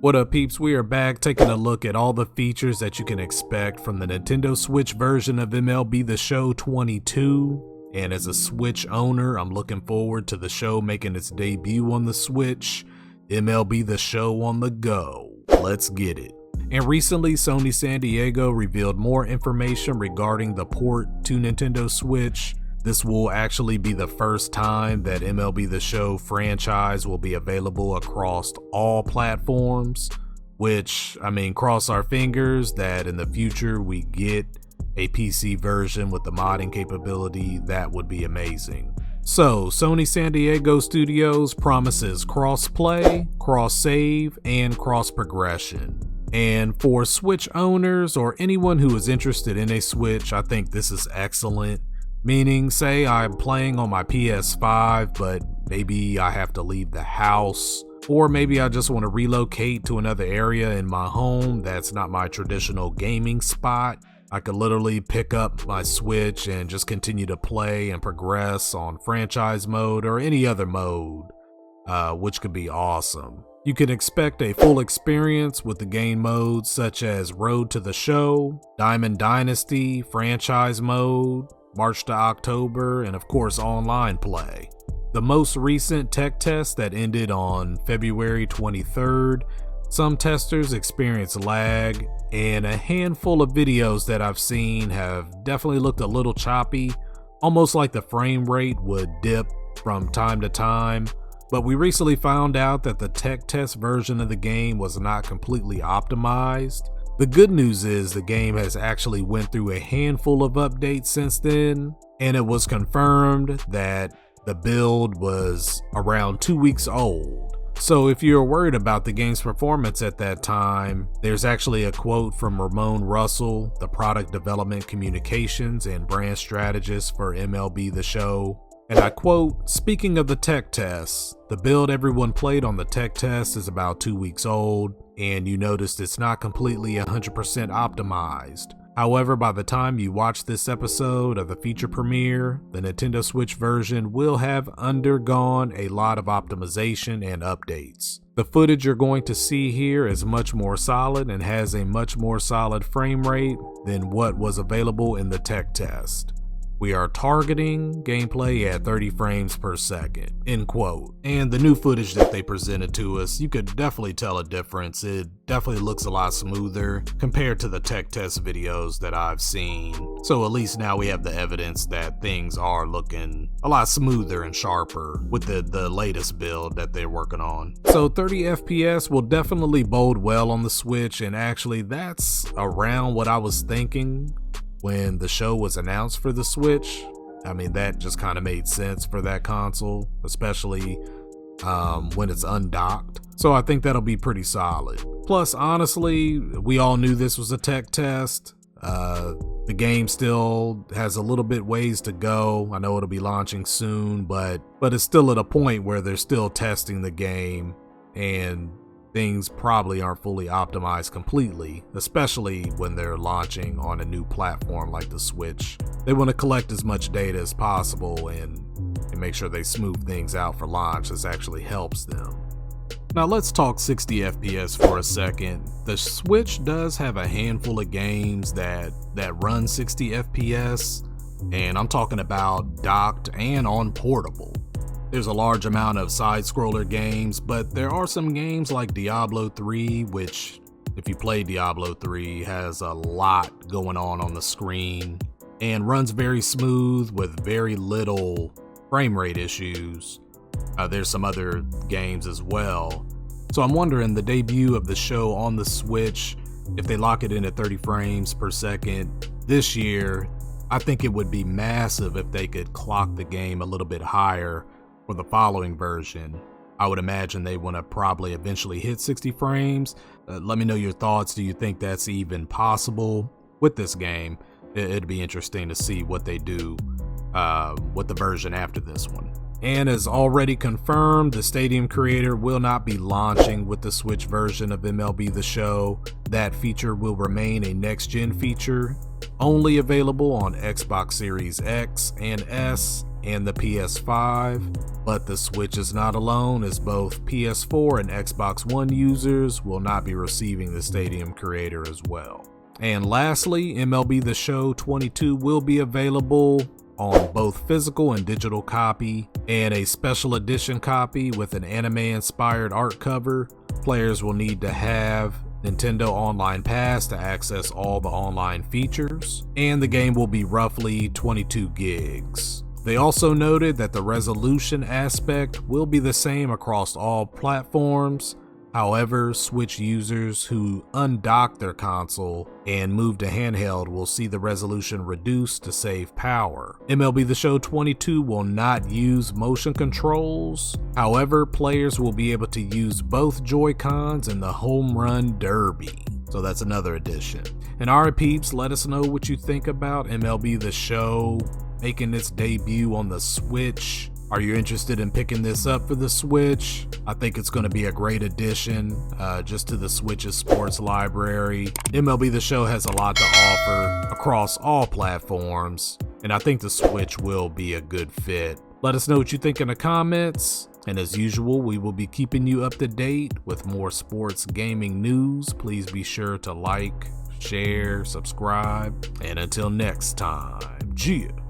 What up, peeps? We are back taking a look at all the features that you can expect from the Nintendo Switch version of MLB The Show 22. And as a Switch owner, I'm looking forward to the show making its debut on the Switch. MLB The Show on the go. Let's get it. And recently, Sony San Diego revealed more information regarding the port to Nintendo Switch. This will actually be the first time that MLB The Show franchise will be available across all platforms, which, cross our fingers that in the future we get a PC version with the modding capability. That would be amazing. So, Sony San Diego Studios promises cross-play, cross-save, and cross-progression. And for Switch owners or anyone who is interested in a Switch, I think this is excellent. Meaning, say I'm playing on my PS5, but maybe I have to leave the house, or maybe I just want to relocate to another area in my home that's not my traditional gaming spot. I could literally pick up my Switch and just continue to play and progress on franchise mode or any other mode, which could be awesome. You can expect a full experience with the game modes such as Road to the Show, Diamond Dynasty, franchise mode, March to October, and of course online play. The most recent tech test that ended on February 23rd, some testers experienced lag, and a handful of videos that I've seen have definitely looked a little choppy, almost like the frame rate would dip from time to time. But we recently found out that the tech test version of the game was not completely optimized. The good news is the game has actually went through a handful of updates since then, and it was confirmed that the build was around 2 weeks old. So if you're worried about the game's performance at that time, there's actually a quote from Ramon Russell, the product development communications and brand strategist for MLB The Show. And I quote, "Speaking of the tech tests, the build everyone played on the tech test is about 2 weeks old, and you noticed it's not completely 100% optimized. However, by the time you watch this episode of the feature premiere, the Nintendo Switch version will have undergone a lot of optimization and updates. The footage you're going to see here is much more solid and has a much more solid frame rate than what was available in the tech test. We are targeting gameplay at 30 frames per second," end quote. And the new footage that they presented to us, you could definitely tell a difference. It definitely looks a lot smoother compared to the tech test videos that I've seen. So at least now we have the evidence that things are looking a lot smoother and sharper with the latest build that they're working on. So 30 FPS will definitely bode well on the Switch, and actually that's around what I was thinking when the show was announced for the Switch. That just kind of made sense for that console, especially when it's undocked. So I think that'll be pretty solid. Plus, honestly, we all knew this was a tech test. The game still has a little bit ways to go. I know it'll be launching soon, but it's still at a point where they're still testing the game, and things probably aren't fully optimized completely, especially when they're launching on a new platform like the Switch. They want to collect as much data as possible and make sure they smooth things out for launch. This actually helps them. Now let's talk 60 FPS for a second. The Switch does have a handful of games that run 60 FPS, and I'm talking about docked and on portable. There's a large amount of side-scroller games, but there are some games like Diablo 3, which, if you play Diablo 3, has a lot going on the screen and runs very smooth with very little frame rate issues. There's some other games as well. So I'm wondering, the debut of the show on the Switch, if they lock it in at 30 frames per second this year, I think it would be massive if they could clock the game a little bit higher for the following version. I would imagine they want to probably eventually hit 60 frames. Let me know your thoughts. Do you think that's even possible with this game? It'd be interesting to see what they do with the version after this one. And as already confirmed, the Stadium creator will not be launching with the Switch version of MLB The Show. That feature will remain a next-gen feature, only available on Xbox Series X and S and the PS5. But the Switch is not alone, as both PS4 and Xbox One users will not be receiving the Stadium Creator as well. And lastly, MLB The Show 22 will be available on both physical and digital copy, and a special edition copy with an anime-inspired art cover. Players will need to have Nintendo Online Pass to access all the online features, and the game will be roughly 22 gigs. They also noted that the resolution aspect will be the same across all platforms. However, Switch users who undock their console and move to handheld will see the resolution reduced to save power. MLB The Show 22 will not use motion controls. However, players will be able to use both Joy-Cons in the Home Run Derby. So that's another addition. And alright peeps, let us know what you think about MLB The Show making its debut on the Switch. Are you interested in picking this up for the Switch? I think it's going to be a great addition just to the Switch's sports library. MLB The Show has a lot to offer across all platforms, and I think the Switch will be a good fit. Let us know what you think in the comments, and as usual, we will be keeping you up to date with more sports gaming news. Please be sure to like, share, subscribe, and until next time, cheers.